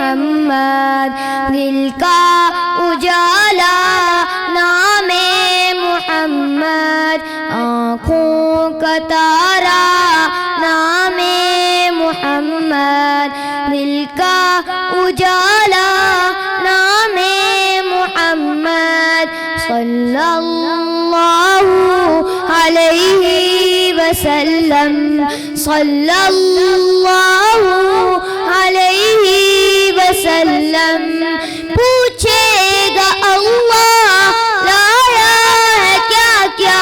محمد دل کا اجالا نام محمد آنکھوں کا تارا نام محمد دل کا اجالا نام محمد صلی اللہ علیہ وسلم صلی اللہ علیہ وسلم پوچھے گا اللہ لایا ہے کیا کیا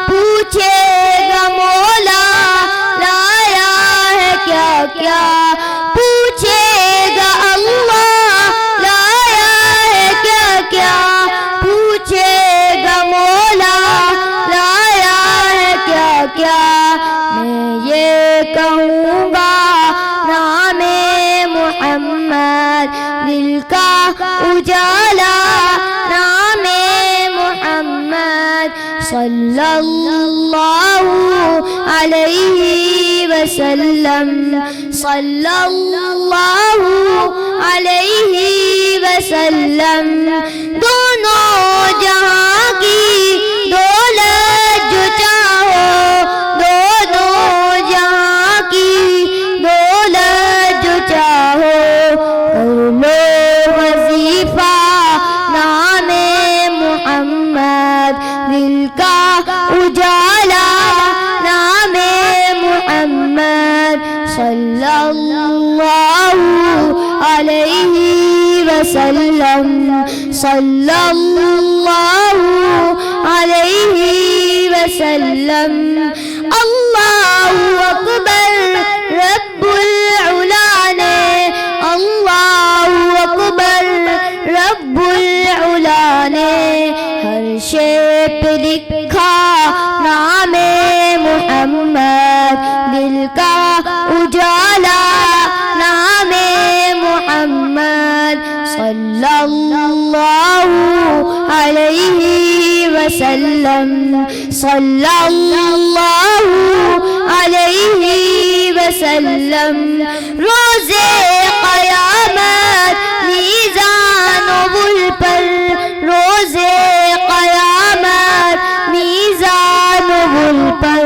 پوچھے گا مولا لایا ہے کیا کیا پوچھے گا اللہ لایا ہے کیا کیا پوچھے گا مولا لایا ہے کیا کیا میں یہ کہوں گا نام محمد دل کا اجالا نام محمد صلی اللہ علیہ وسلم صلی اللہ علیہ وسلم دونوں جہاں کی دولت جو چاہو دونوں جہاں کی دولت جو چاہو کر لو وظیفہ نام محمد دل کا اجالا نام محمد صلی اللہ علیہ وسلم صلی اللہ علیہ وسلم اللہ اکبر رب العلا نے اللہ اکبر رب العلا نے ہر شے پہ لکھا نام محمد دل کا اجالا نام محمد صلی اللہ علیہ وسلم صلی اللہ علیہ وسلم روز قیامت میزان و بل پر روز قیامت میزان و بل پر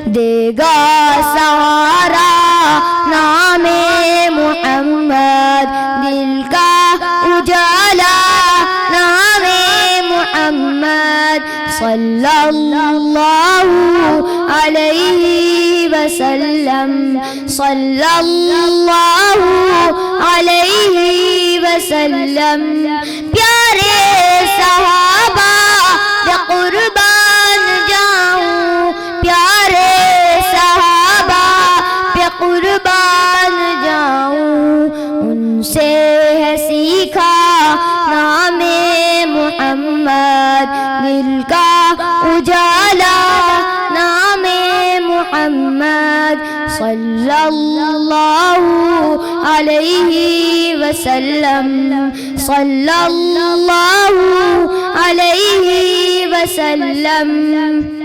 دے گا سہارا نام محمد دل کا اجالا نام محمد صلی اللہ علیہ وسلم صلی اللہ علیہ وسلم پیارے صحابہ یا قربان جاؤں پیارے صحابہ پہ قربان جاؤں ان سے ہے سیکھا نام محمد دل کا اجالا نام محمد صلی اللہ علیہ وسلم صلی اللہ علیہ وسلم